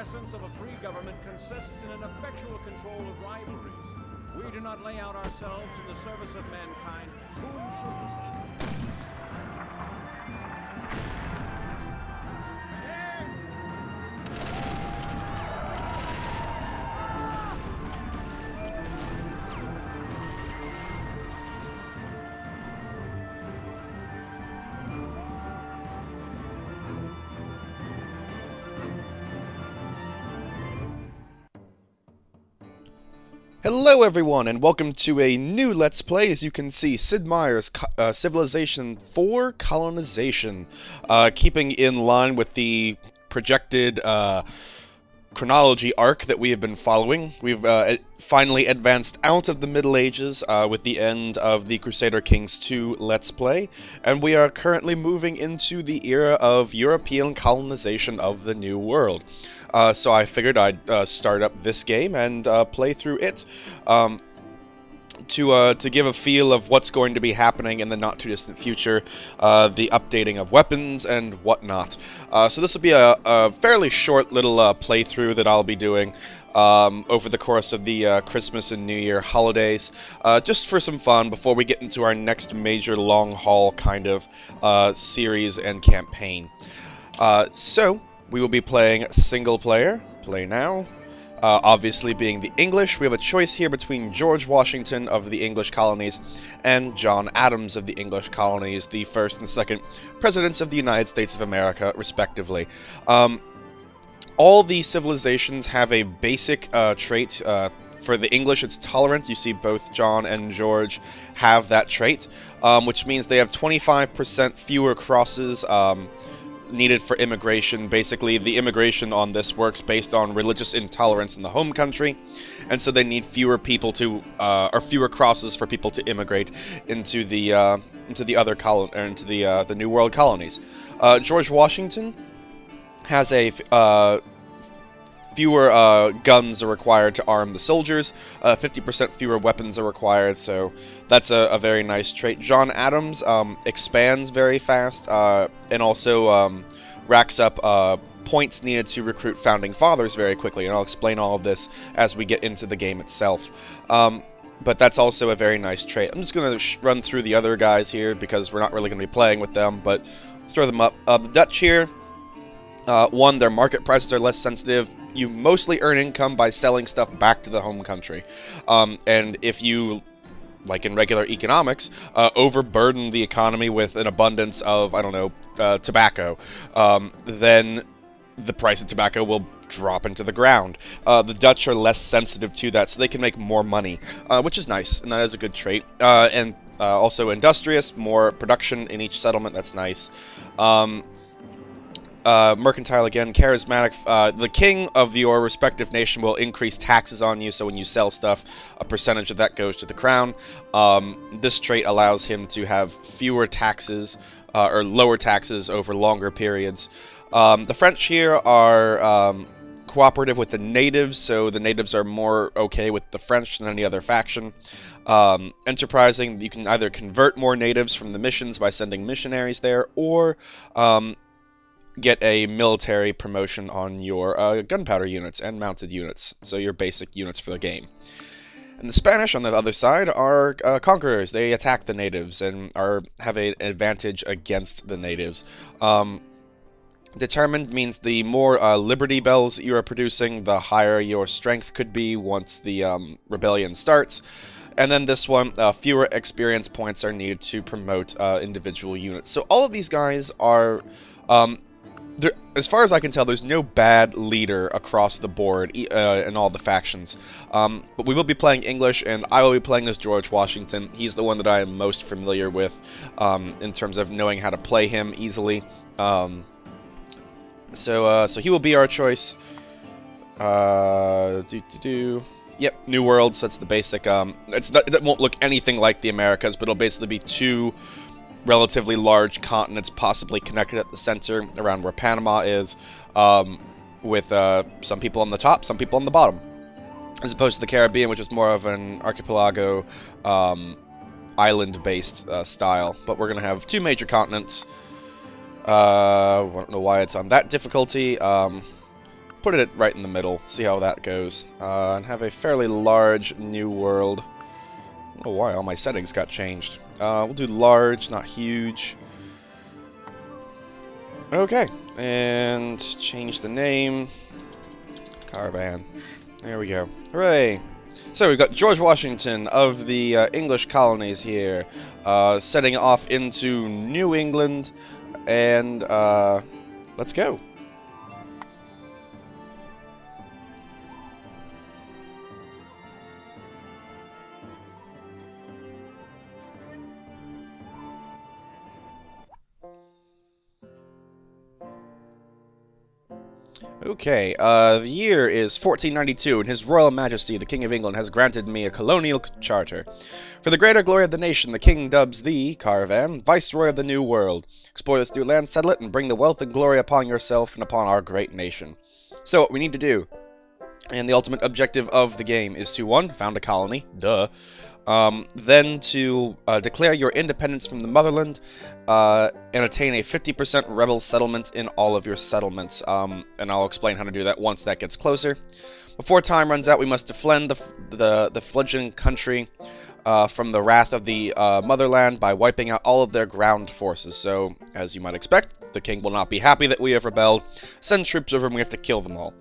essence of a free government consists in an effectual control of rivalries. We do not lay out ourselves in the service of mankind. Whom should we serve? Hello everyone, and welcome to a new Let's Play. As you can see, Sid Meier's Civilization 4 Colonization. Keeping in line with the projected chronology arc that we have been following, we've finally advanced out of the Middle Ages with the end of the Crusader Kings 2 Let's Play, and we are currently moving into the era of European colonization of the New World. So I figured I'd start up this game and play through it to give a feel of what's going to be happening in the not-too-distant future, the updating of weapons and whatnot. So this will be a fairly short little playthrough that I'll be doing over the course of the Christmas and New Year holidays, just for some fun before we get into our next major long-haul kind of series and campaign. So we will be playing single player, play now. Obviously being the English, we have a choice here between George Washington of the English colonies and John Adams of the English colonies, the first and second presidents of the United States of America, respectively. All the civilizations have a basic trait. For the English, it's tolerant. You see both John and George have that trait, which means they have 25% fewer crosses needed for immigration. Basically, the immigration on this works based on religious intolerance in the home country, and so they need fewer people to, or fewer crosses for people to immigrate into the the New World colonies. George Washington has a fewer guns are required to arm the soldiers, 50% fewer weapons are required, so that's a very nice trait. John Adams expands very fast, and also racks up points needed to recruit founding fathers very quickly, and I'll explain all of this as we get into the game itself. But that's also a very nice trait. I'm just going to run through the other guys here, because we're not really going to be playing with them, but let's throw them up. The Dutch here, one, their market prices are less sensitive. You mostly earn income by selling stuff back to the home country. And if you, like in regular economics, overburden the economy with an abundance of, I don't know, tobacco, then the price of tobacco will drop into the ground. The Dutch are less sensitive to that, so they can make more money, which is nice, and that is a good trait. And also industrious, more production in each settlement, that's nice. Mercantile again, charismatic. The king of your respective nation will increase taxes on you, so when you sell stuff, a percentage of that goes to the crown. This trait allows him to have fewer taxes, or lower taxes over longer periods. The French here are cooperative with the natives, so the natives are more okay with the French than any other faction. Enterprising, you can either convert more natives from the missions by sending missionaries there, or get a military promotion on your gunpowder units and mounted units, so your basic units for the game. And the Spanish, on the other side, are conquerors. They attack the natives and have an advantage against the natives. Determined means the more Liberty Bells you are producing, the higher your strength could be once the rebellion starts. And then this one, fewer experience points are needed to promote individual units. So all of these guys are... as far as I can tell, there's no bad leader across the board in all the factions. But we will be playing English, and I will be playing as George Washington. He's the one that I am most familiar with in terms of knowing how to play him easily. So he will be our choice. Yep, New World, so that's the basic. It won't look anything like the Americas, but it'll basically be two relatively large continents possibly connected at the center around where Panama is, with some people on the top, some people on the bottom, as opposed to the Caribbean, which is more of an archipelago island-based style. But we're going to have two major continents. I don't know why it's on that difficulty. put it right in the middle, see how that goes, and have a fairly large new world. I don't know why all my settings got changed. We'll do large, not huge. Okay, and change the name. Caravan. There we go. Hooray! So we've got George Washington of the English colonies here, setting off into New England, and let's go. Okay, the year is 1492, and His Royal Majesty, the King of England, has granted me a colonial charter. For the greater glory of the nation, the King dubs thee, Caravan, Viceroy of the New World. Explore this new land, settle it, and bring the wealth and glory upon yourself and upon our great nation. So, what we need to do, and the ultimate objective of the game, is to, 1, found a colony, duh. Then to declare your independence from the motherland, and attain a 50% rebel settlement in all of your settlements. And I'll explain how to do that once that gets closer. Before time runs out, we must defend the fledgling country from the wrath of the motherland by wiping out all of their ground forces. So, as you might expect, the king will not be happy that we have rebelled. Send troops over and we have to kill them all.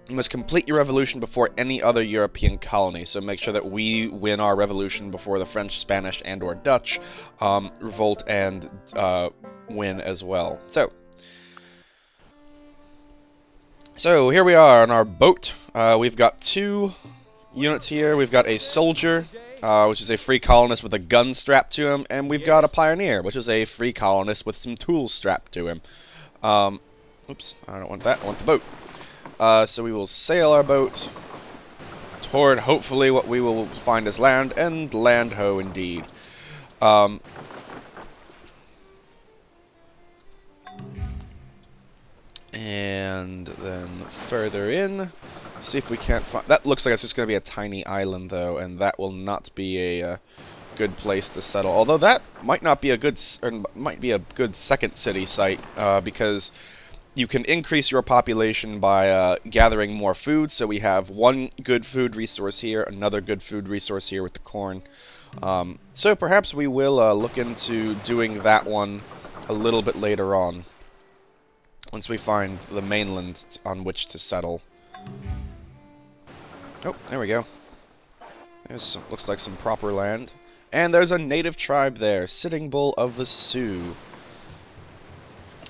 You must complete your revolution before any other European colony, so make sure that we win our revolution before the French, Spanish, and or Dutch revolt and win as well. So here we are on our boat. We've got 2 units here. We've got a soldier, which is a free colonist with a gun strapped to him, and we've got a pioneer, which is a free colonist with some tools strapped to him. Oops, I don't want that, I want the boat. So we will sail our boat toward, hopefully, what we will find as land, and land ho indeed. And then further in, see if we can't find... That looks like it's just going to be a tiny island, though, and that will not be a good place to settle. Although that might not be a good... or might be a good second city site, because... You can increase your population by gathering more food, so we have 1 good food resource here, another good food resource here with the corn. So perhaps we will look into doing that one a little bit later on, once we find the mainland on which to settle. Oh, there we go. There's some, looks like some proper land. And there's a native tribe there, Sitting Bull of the Sioux.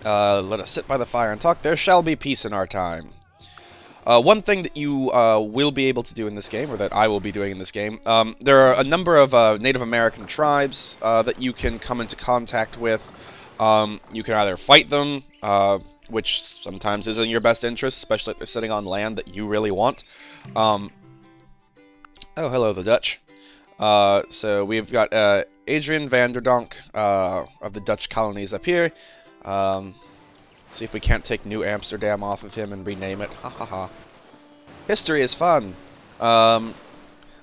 Let us sit by the fire and talk. There shall be peace in our time. One thing that you will be able to do in this game, or that I will be doing in this game, there are a number of Native American tribes that you can come into contact with. You can either fight them, which sometimes is in your best interest, especially if they're sitting on land that you really want. Oh, hello, the Dutch. So we've got Adrian van der Donk of the Dutch colonies up here. See if we can't take New Amsterdam off of him and rename it. Ha ha ha. History is fun.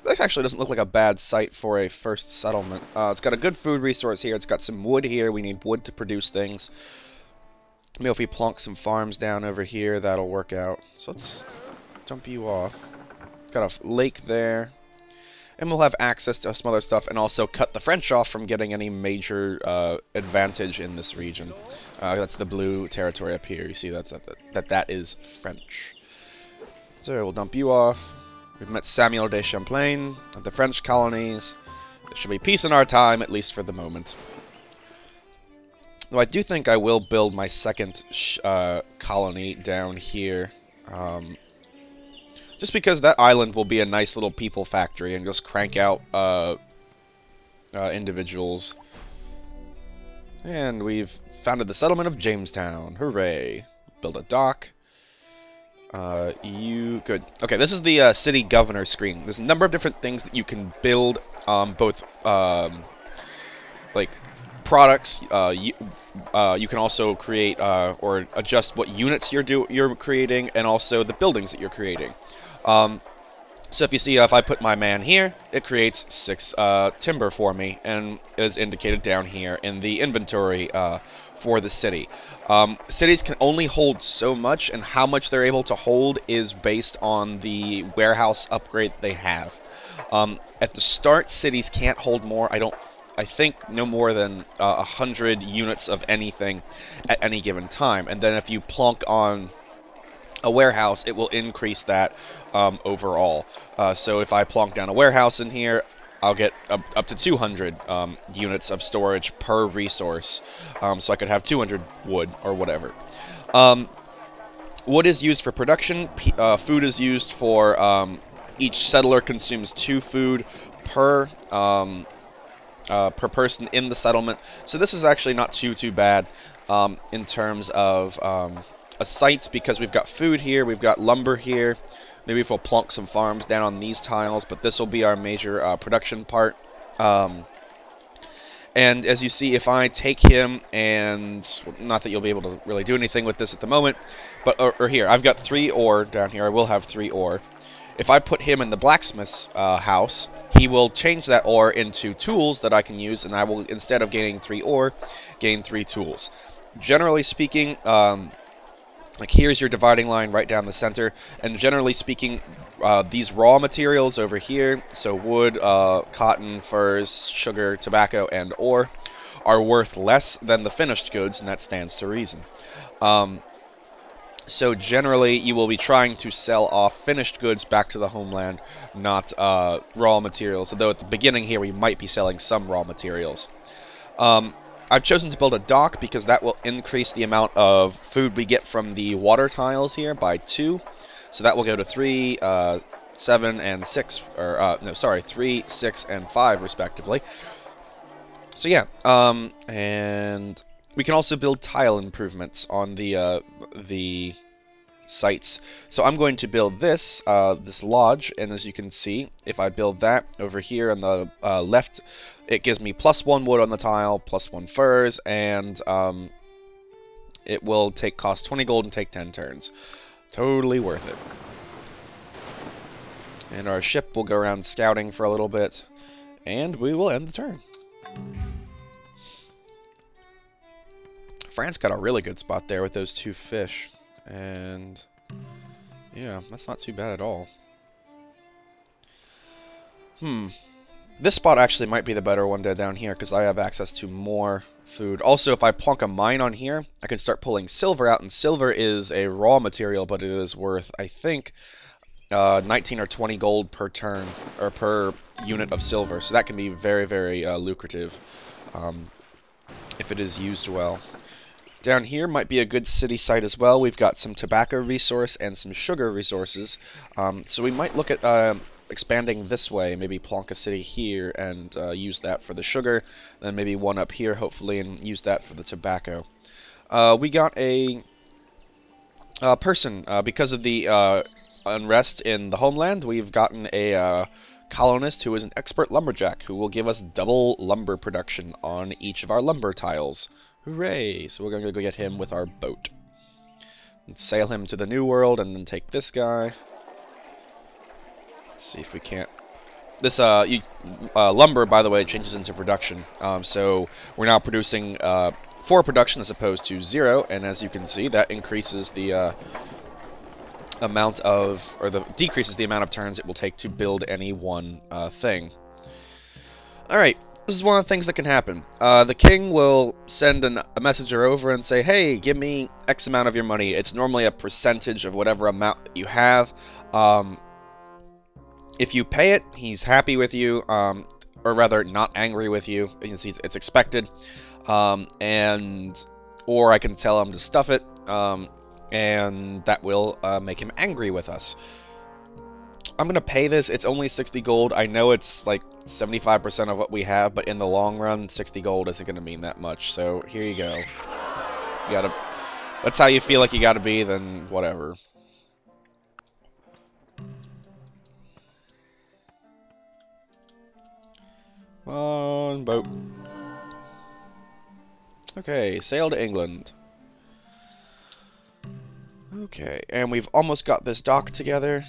This actually doesn't look like a bad site for a first settlement. It's got a good food resource here. It's got some wood here. We need wood to produce things. Maybe if we plonk some farms down over here, that'll work out. So let's dump you off. Got a lake there. And we'll have access to some other stuff, and also cut the French off from getting any major advantage in this region. That's the blue territory up here. You see that is French. So we'll dump you off. We've met Samuel de Champlain of the French colonies. There should be peace in our time, at least for the moment. Though I do think I will build my second colony down here. Just because that island will be a nice little people factory and just crank out individuals. And we've founded the settlement of Jamestown. Hooray. Build a dock. Good. Okay, this is the city governor screen. There's a number of different things that you can build, both like products. You can also create or adjust what units you're creating, and also the buildings that you're creating. So if you see, if I put my man here, it creates 6 timber for me, and is indicated down here in the inventory for the city. Cities can only hold so much, and how much they're able to hold is based on the warehouse upgrade they have. At the start, cities can't hold more. I think no more than 100 units of anything at any given time. And then if you plonk on a warehouse, it will increase that overall. So if I plonk down a warehouse in here, I'll get up to 200 units of storage per resource. So I could have 200 wood or whatever. Wood is used for production. Food is used for... each settler consumes 2 food per person in the settlement. So this is actually not too bad in terms of a site, because we've got food here, we've got lumber here. Maybe if we'll plonk some farms down on these tiles, but this will be our major production part. And as you see, if I take him, and not that you'll be able to really do anything with this at the moment, but or here, I've got 3 ore down here. I will have 3 ore. If I put him in the blacksmith's house, he will change that ore into tools that I can use, and I will, instead of gaining 3 ore, gain 3 tools. Generally speaking, like here's your dividing line right down the center, and generally speaking, these raw materials over here, so wood, cotton, furs, sugar, tobacco, and ore, are worth less than the finished goods, and that stands to reason. So generally, you will be trying to sell off finished goods back to the homeland, not raw materials, although at the beginning here we might be selling some raw materials. I've chosen to build a dock because that will increase the amount of food we get from the water tiles here by 2. So that will go to 3, 7, and 6, or, no, sorry, 3, 6, and 5, respectively. So yeah, and we can also build tile improvements on the sites. So I'm going to build this, this lodge, and as you can see, if I build that over here on the left, it gives me +1 wood on the tile, +1 furs, and it will cost 20 gold and take 10 turns. Totally worth it. And our ship will go around scouting for a little bit, and we will end the turn. France got a really good spot there with those 2 fish, and yeah, that's not too bad at all. This spot actually might be the better one down here, because I have access to more food. Also, if I plonk a mine on here, I can start pulling silver out, and silver is a raw material, but it is worth, I think, 19 or 20 gold per turn, or per unit of silver, so that can be very lucrative if it is used well. Down here might be a good city site as well. We've got some tobacco resource and some sugar resources, so we might look at expanding this way, maybe plonk a city here and use that for the sugar, then maybe one up here hopefully and use that for the tobacco. We got a person, because of the unrest in the homeland, we've gotten a colonist who is an expert lumberjack who will give us double lumber production on each of our lumber tiles. Hooray! So we're going to go get him with our boat. And sail him to the New World, and then take this guy. Let's see if we can't... This lumber, by the way, changes into production. So we're now producing 4 production as opposed to 0, and as you can see, that increases the amount of... or decreases the amount of turns it will take to build any one thing. Alright. This is one of the things that can happen. The king will send a messenger over and say, hey, give me X amount of your money. It's normally a percentage of whatever amount you have. If you pay it, he's happy with you, or rather, not angry with you. You can see it's expected. Or I can tell him to stuff it, and that will make him angry with us. I'm going to pay this. It's only 60 gold. I know it's like 75% of what we have, but in the long run, 60 gold isn't going to mean that much. So here you go. You gotta. That's how you feel like you got to be, then whatever. On boat. Okay, sail to England. Okay, and we've almost got this dock together.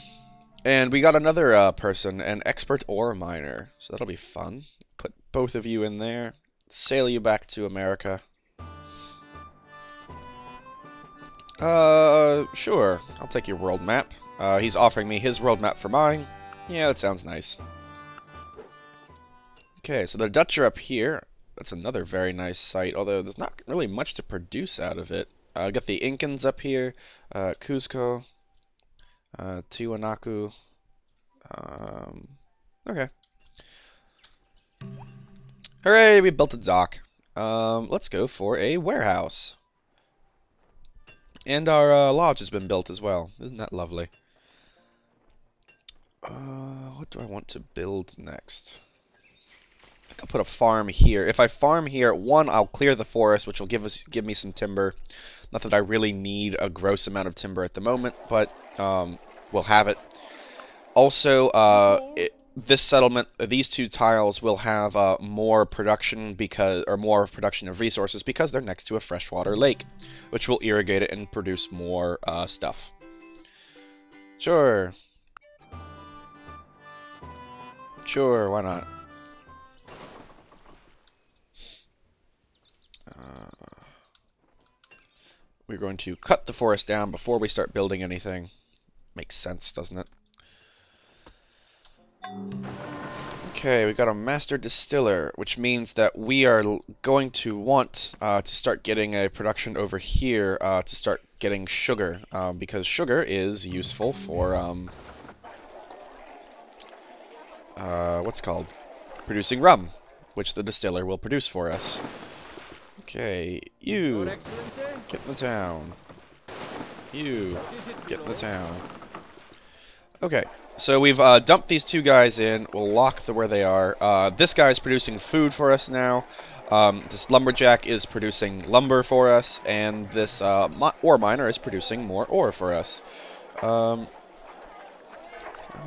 And we got another person, an expert ore miner. So that'll be fun. Put both of you in there. Sail you back to America. Sure. I'll take your world map. He's offering me his world map for mine. Yeah, that sounds nice. Okay, so the Dutch are up here. That's another very nice site, although there's not really much to produce out of it. Got the Incans up here, Cuzco, Tiwanaku. Okay. Hooray, we built a dock. Let's go for a warehouse. And our lodge has been built as well. Isn't that lovely? What do I want to build next? I think I'll put a farm here. If I farm here, one, I'll clear the forest, which will give me some timber. Not that I really need a gross amount of timber at the moment, but we'll have it. Also, this settlement, these two tiles will have more production more production of resources because they're next to a freshwater lake, which will irrigate it and produce more stuff. Sure. Sure, why not? We're going to cut the forest down before we start building anything. Makes sense, doesn't it? Okay, we got a master distiller, which means that we are going to want to start getting a production over here to start getting sugar, because sugar is useful for what's it called? Producing rum, which the distiller will produce for us. Okay, you get in the town. You get in the town. Okay, so we've dumped these two guys in. We'll lock where they are. This guy's producing food for us now. This lumberjack is producing lumber for us, and this ore miner is producing more ore for us.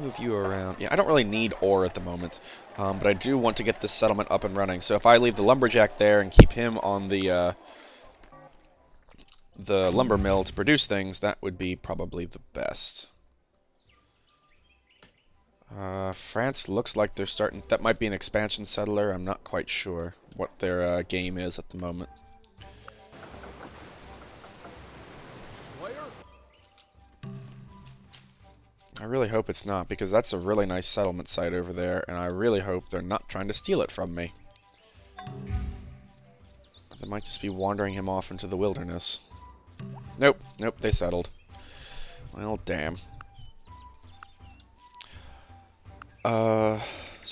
Move you around. Yeah, I don't really need ore at the moment, but I do want to get this settlement up and running. So if I leave the lumberjack there and keep him on the lumber mill to produce things, that would be probably the best. France looks like they're starting... That might be an expansion settler. I'm not quite sure what their game is at the moment. I really hope it's not, because that's a really nice settlement site over there, and I really hope they're not trying to steal it from me. They might just be wandering him off into the wilderness. Nope, nope, they settled. Well, damn. So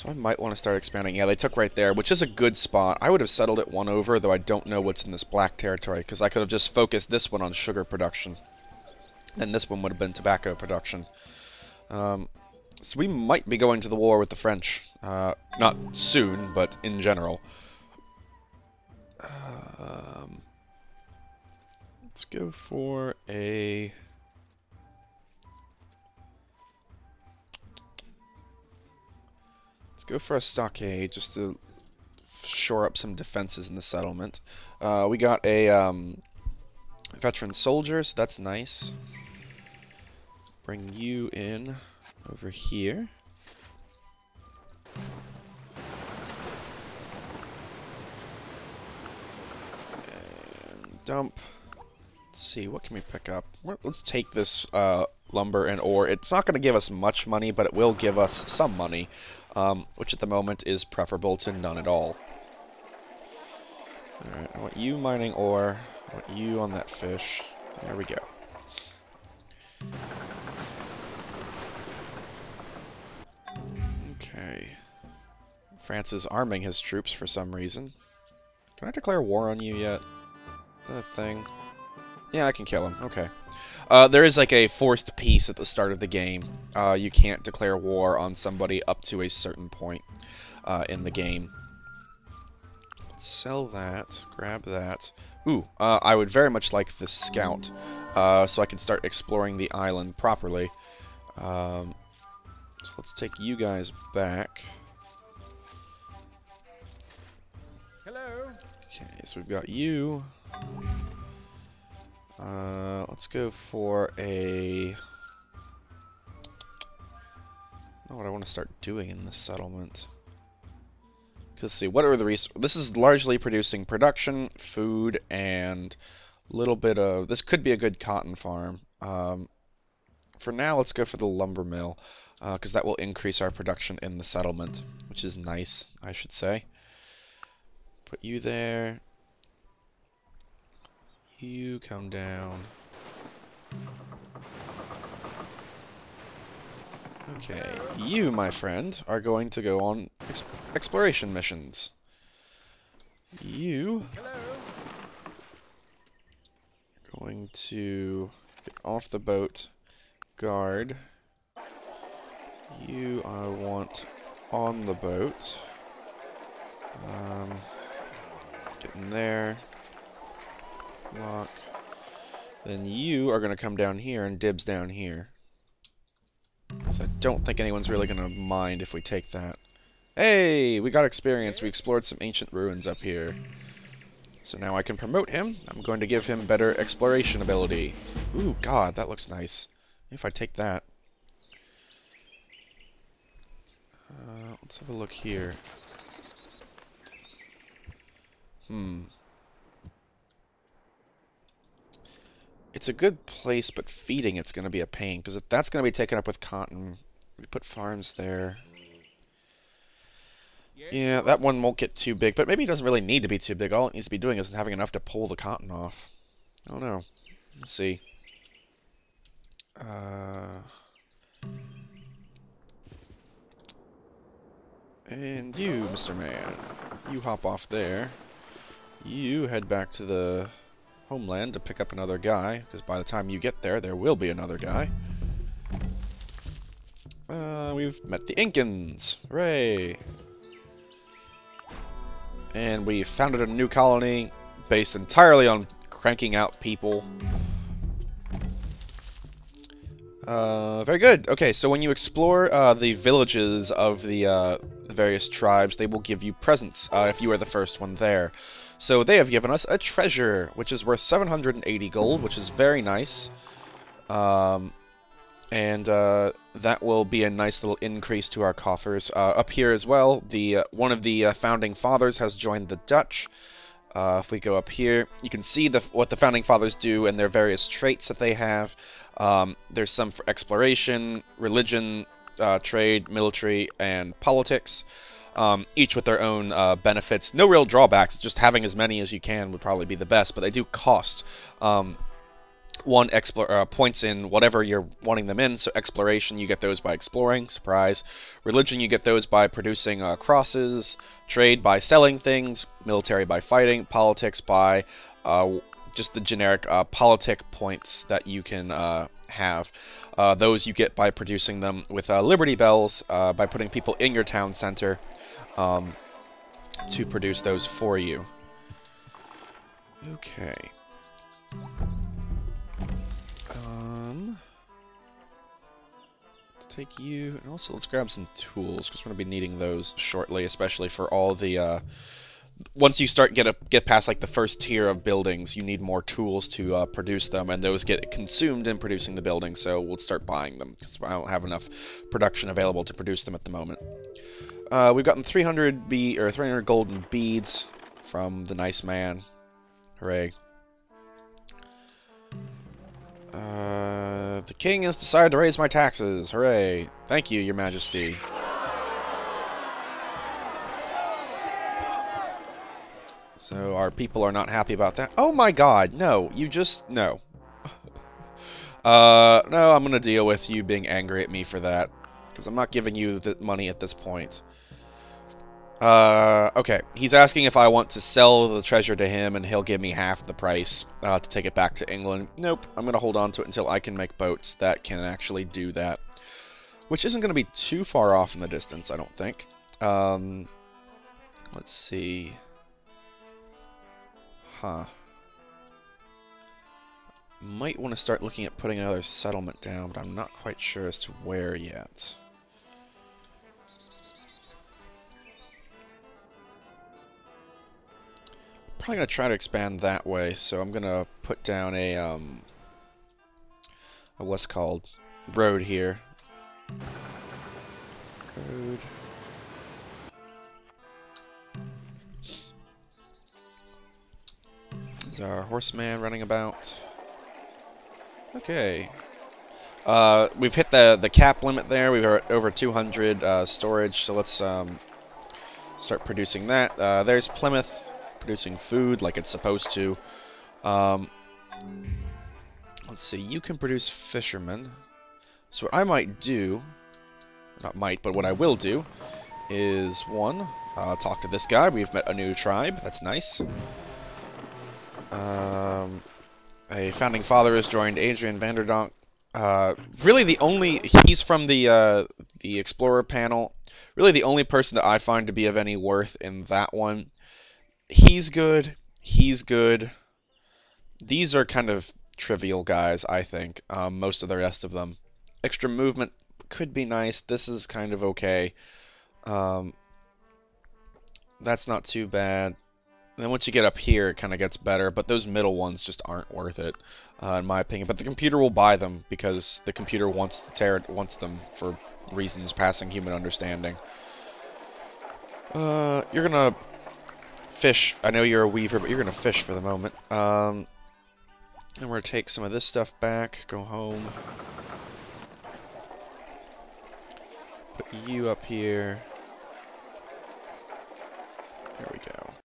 I might want to start expanding. Yeah, they took right there, which is a good spot. I would have settled it one over, though I don't know what's in this black territory, because I could have just focused this one on sugar production. And this one would have been tobacco production. So we might be going to the war with the French. Not soon, but in general. Let's go for a... Let's go for a stockade, just to shore up some defenses in the settlement. We got a veteran soldier, so that's nice. Bring you in over here. And dump. Let's see, what can we pick up? Let's take this lumber and ore. It's not going to give us much money, but it will give us some money, which at the moment is preferable to none at all. Alright, I want you mining ore. I want you on that fish. There we go. Okay. France is arming his troops for some reason. Can I declare war on you yet? Is that a thing? Yeah, I can kill him. Okay. There is like a forced peace at the start of the game. You can't declare war on somebody up to a certain point in the game. Let's sell that. Grab that. Ooh, I would very much like this scout, so I can start exploring the island properly. So let's take you guys back. Hello. Okay, so we've got you. Let's go for a... know what I want to start doing in this settlement. Because see, what are the resources? This is largely producing production, food, and a little bit of... This could be a good cotton farm. For now, let's go for the lumber mill, because that will increase our production in the settlement, which is nice, I should say. Put you there. You come down. Okay, you, my friend, are going to go on exploration missions. You are going to get off the boat, guard. You I want on the boat. Get in there. Lock. Then you are going to come down here and dibs down here. So I don't think anyone's really going to mind if we take that. Hey! We got experience. We explored some ancient ruins up here. So now I can promote him. I'm going to give him better exploration ability. Ooh, God, that looks nice. If I take that. Let's have a look here. It's a good place, but feeding it's going to be a pain, because if that's going to be taken up with cotton, we put farms there. Yeah, that one won't get too big, but maybe it doesn't really need to be too big. All it needs to be doing is having enough to pull the cotton off. I don't know. Let's see. And you, Mr. Man, you hop off there. You head back to the homeland to pick up another guy, because by the time you get there, there will be another guy. We've met the Incans. Hooray! And we founded a new colony based entirely on cranking out people. Very good. Okay, so when you explore the villages of the various tribes, they will give you presents if you are the first one there. So they have given us a treasure, which is worth 780 gold, which is very nice. And that will be a nice little increase to our coffers. Up here as well, one of the founding fathers has joined the Dutch. If we go up here, you can see what the founding fathers do and their various traits that they have. There's some for exploration, religion, trade, military, and politics. Each with their own benefits. No real drawbacks, just having as many as you can would probably be the best, but they do cost points in whatever you're wanting them in. So exploration, you get those by exploring, surprise. Religion, you get those by producing crosses. Trade by selling things. Military by fighting. Politics by just the generic politic points that you can have. Those you get by producing them with Liberty Bells, by putting people in your town center to produce those for you. Okay. Let's take you, and also let's grab some tools, because we're going to be needing those shortly, especially for all the, once you start get past like the first tier of buildings, you need more tools to produce them, and those get consumed in producing the building, so we'll start buying them, because I don't have enough production available to produce them at the moment. We've gotten 300 golden beads from the nice man. Hooray. The king has decided to raise my taxes. Hooray. Thank you, your majesty. So our people are not happy about that. Oh my god, no. No. No, I'm gonna deal with you being angry at me for that. Because I'm not giving you the money at this point. Okay. He's asking if I want to sell the treasure to him, and he'll give me half the price to take it back to England. Nope. I'm going to hold on to it until I can make boats that can actually do that. Which isn't going to be too far off in the distance, I don't think. Let's see. Huh. Might want to start looking at putting another settlement down, but I'm not quite sure as to where yet. Probably gonna try to expand that way, so I'm gonna put down a what's called road here. There's our horseman running about. Okay. We've hit the cap limit there. We've got over 200 storage, so let's start producing that. There's Plymouth producing food like it's supposed to. Let's see, you can produce fishermen. So what I might do, not might, but what I will do, is one, talk to this guy. We've met a new tribe. That's nice. A founding father has joined, Adrian Vanderdonk. Really the only, he's from the Explorer panel. Really the only person that I find to be of any worth in that one. He's good. He's good. These are kind of trivial guys, I think. Most of the rest of them. Extra movement could be nice. This is kind of okay. That's not too bad. And then once you get up here, it kind of gets better, but those middle ones just aren't worth it, in my opinion. But the computer will buy them because the computer wants them for reasons passing human understanding. You're gonna fish. I know you're a weaver, but you're gonna fish for the moment. And we're gonna take some of this stuff back. Go home. Put you up here. There we go.